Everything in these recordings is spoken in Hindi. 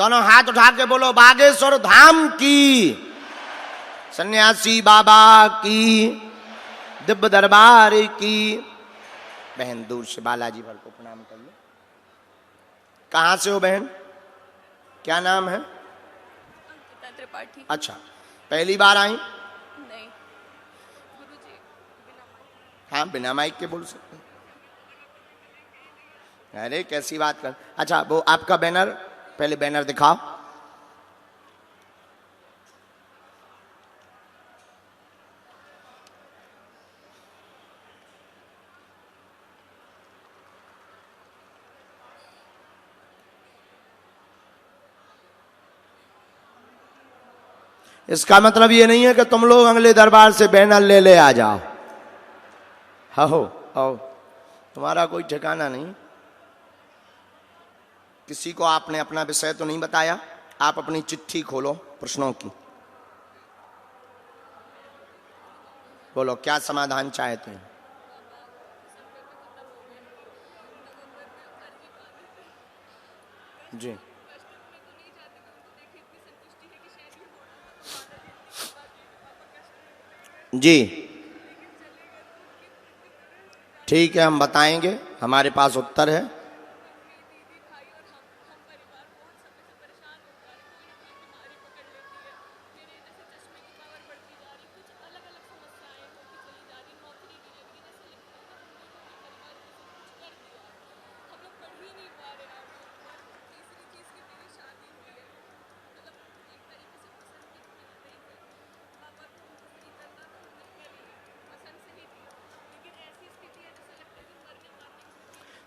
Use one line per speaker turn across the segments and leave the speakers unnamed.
दोनों हाथ उठा के बोलो बागेश्वर धाम की, सन्यासी बाबा की, दिव्य दरबार की। बहन दूर से बालाजी भर को प्रणाम कर लो। कहां से हो बहन? क्या नाम है?
त्रिपाठी।
अच्छा, पहली बार आई?
नहीं गुरुजी,
हाँ बिना माइक के बोल सकते हैं। अरे कैसी बात कर। अच्छा वो आपका बैनर, पहले बैनर दिखाओ। इसका मतलब ये नहीं है कि तुम लोग अगले दरबार से बैनर ले ले आ जाओ। हो आओ, तुम्हारा कोई ठिकाना नहीं। किसी को आपने अपना विषय तो नहीं बताया। आप अपनी चिट्ठी खोलो प्रश्नों की, बोलो क्या समाधान चाहते हैं। जी जी ठीक है, हम बताएंगे, हमारे पास उत्तर है।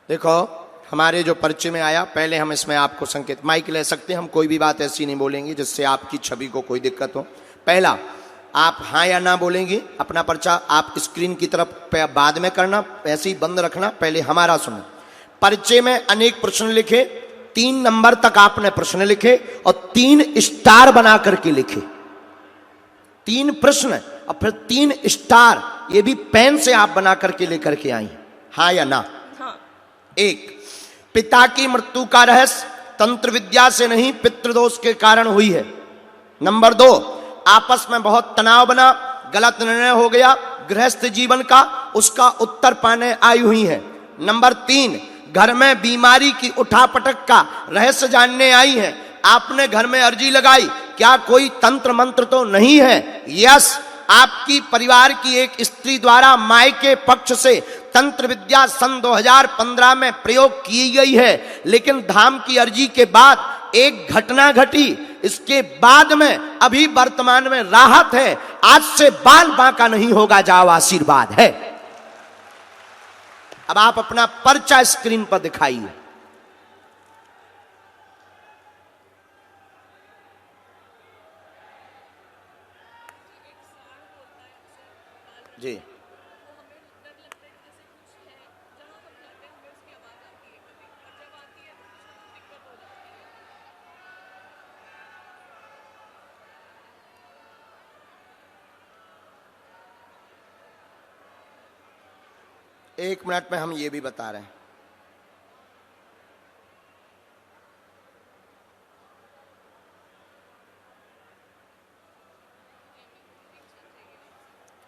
देखो हमारे जो परिचय में आया, पहले हम इसमें आपको संकेत, माइक ले सकते हैं हम, कोई भी बात ऐसी नहीं बोलेंगे जिससे आपकी छवि को कोई दिक्कत हो। पहला, आप हाँ या ना बोलेंगे। अपना पर्चा आप स्क्रीन की तरफ बाद में करना, ऐसे ही बंद रखना, पहले हमारा सुनो। परिचय में अनेक प्रश्न लिखे, 3 नंबर तक आपने प्रश्न लिखे और 3 स्टार बना करके लिखे। 3 प्रश्न और फिर 3 स्टार, ये भी पेन से आप बना करके लेकर के आई। हाँ या ना?
हाँ।
1, पिता की मृत्यु का रहस्य तंत्र विद्या से नहीं पितृदोष के कारण हुई है। नंबर 2, आपस में बहुत तनाव बना, गलत निर्णय हो गया गृहस्थ जीवन का, उसका उत्तर पाने आई हुई है। नंबर 3, घर में बीमारी की उठापटक का रहस्य जानने आई है। आपने घर में अर्जी लगाई, क्या कोई तंत्र मंत्र तो नहीं है? यस, आपकी परिवार की एक स्त्री द्वारा मायके पक्ष से तंत्र विद्या सन 2015 में प्रयोग की गई है, लेकिन धाम की अर्जी के बाद एक घटना घटी। इसके बाद में अभी वर्तमान में राहत है। आज से बाल बांका नहीं होगा, जाओ आशीर्वाद है। अब आप अपना पर्चा स्क्रीन पर दिखाइए। जी एक मिनट में हम ये भी बता रहे हैं।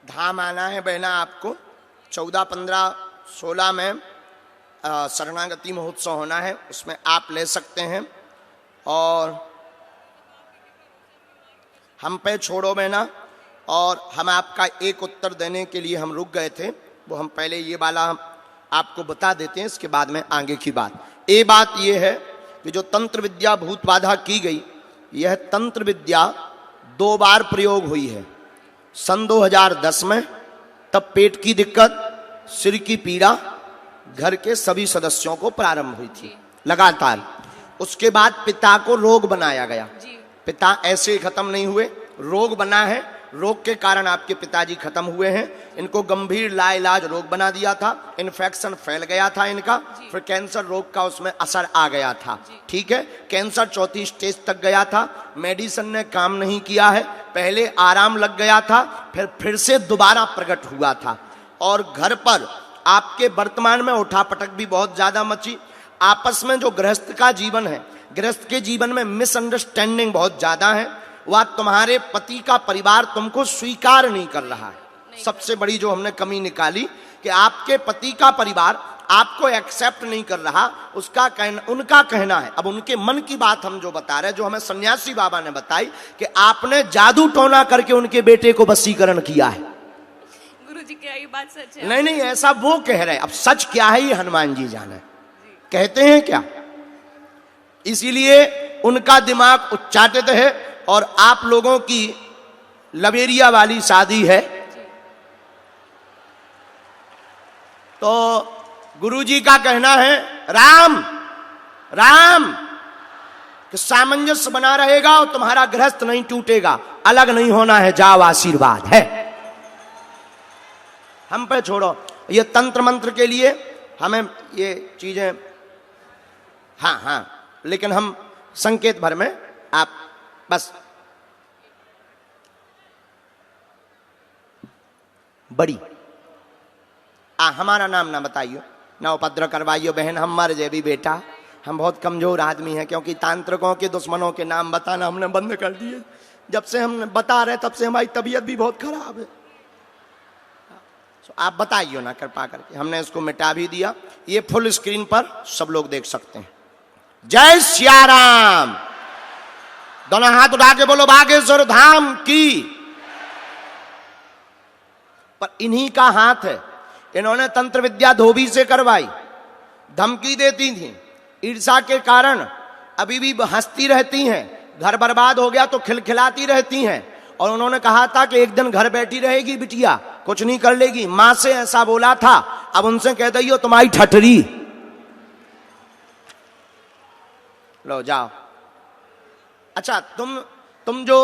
धाम आना है बहना आपको 14, 15, 16 में शरणागति महोत्सव होना है, उसमें आप ले सकते हैं। और हम पे छोड़ो बहना, और हम आपका एक उत्तर देने के लिए हम रुक गए थे, वो हम पहले ये वाला आपको बता देते हैं, इसके बाद में आगे की बात। ये बात ये है कि जो तंत्र विद्या भूत बाधा की गई, यह तंत्र विद्या 2 बार प्रयोग हुई है। सन 2010 में, तब पेट की दिक्कत, सिर की पीड़ा घर के सभी सदस्यों को प्रारंभ हुई थी लगातार। उसके बाद पिता को रोग बनाया गया। पिता ऐसे खत्म नहीं हुए, रोग बना है, रोग के कारण आपके पिताजी खत्म हुए हैं। इनको गंभीर लाइलाज रोग बना दिया था, इन्फेक्शन फैल गया था इनका, फिर कैंसर रोग का उसमें असर आ गया था। ठीक है, कैंसर 4थी स्टेज तक गया था, मेडिसिन ने काम नहीं किया है, पहले आराम लग गया था, फिर से दोबारा प्रकट हुआ था। और घर पर आपके वर्तमान में उठापटक भी बहुत ज्यादा मची। आपस में जो गृहस्थ का जीवन है, गृहस्थ के जीवन में मिसअंडरस्टैंडिंग बहुत ज्यादा है। वह तुम्हारे पति का परिवार तुमको स्वीकार नहीं कर रहा है। सबसे बड़ी जो हमने कमी निकाली कि आपके पति का परिवार आपको एक्सेप्ट नहीं कर रहा, उनका कहना है। अब उनके मन की बात हम जो बता रहे हैं, जो हमें सन्यासी बाबा ने बताई कि आपने जादू टोना करके उनके बेटे को वशीकरण किया है।
गुरुजी क्या ये बात सच है?
नहीं नहीं, ऐसा वो कह रहे हैं। अब सच क्या है ये हनुमान जी जाने, कहते हैं क्या। इसीलिए उनका दिमाग उच्चाटित है और आप लोगों की लवेरिया वाली शादी है। तो गुरुजी का कहना है राम राम कि सामंजस्य बना रहेगा और तुम्हारा गृहस्थ नहीं टूटेगा, अलग नहीं होना है, जाओ आशीर्वाद है। हम पे छोड़ो ये तंत्र मंत्र के लिए हमें ये चीजें, हाँ हाँ, लेकिन हम संकेत भर में आप बस बड़ी हमारा नाम ना बताइयो, ना उपद्रव करवाइयो बहन, हम मर जाए भी बेटा। हम बहुत कमजोर आदमी हैं, क्योंकि तांत्रिकों के दुश्मनों के नाम बताना हमने बंद कर दिए। जब से हम बता रहे तब से हमारी तबीयत भी बहुत खराब है। आप बताइयो ना कृपा करके, हमने इसको मिटा भी दिया। ये फुल स्क्रीन पर सब लोग देख सकते हैं। जय सिया राम, दोनों हाथ उठा के बोलो बागेश्वर धाम की। पर इन्हीं का हाथ है, इन्होंने तंत्र विद्या धोबी से करवाई, धमकी देती थी, ईर्षा के कारण अभी भी हंसती रहती हैं, घर बर्बाद हो गया तो खिलखिलाती रहती हैं। और उन्होंने कहा था कि एक दिन घर बैठी रहेगी बिटिया, कुछ नहीं कर लेगी। मां से ऐसा बोला था, अब उनसे कह दइयो तुम्हारी ठठरी। लो जाओ। अच्छा तुम जो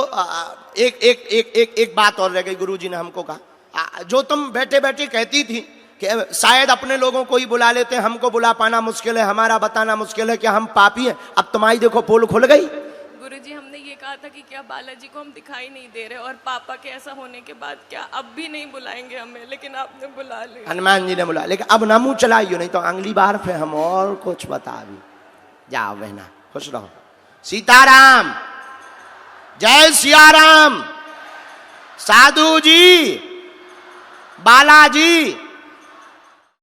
एक बात और रह गई, गुरुजी ने हमको कहा, जो तुम बैठे बैठे कहती थी कि शायद अपने लोगों को ही बुला लेते हैं, हमको बुला पाना मुश्किल है, हमारा बताना मुश्किल है, क्या हम पापी हैं। अब तुम्हारी देखो पोल खुल गई।
गुरुजी हमने ये कहा था कि क्या बालाजी को हम दिखाई नहीं दे रहे, और पापा के ऐसा होने के बाद क्या अब भी नहीं बुलाएंगे हमें, लेकिन आपने बुला लिया।
हनुमान जी ने बुला, लेकिन अब ना मुंह चलाइयो, नहीं तो अगली बार फिर हम और कुछ बता भी। जाओ बहना, खुश रहो। सीताराम, जय सिया राम। साधु जी, बालाजी,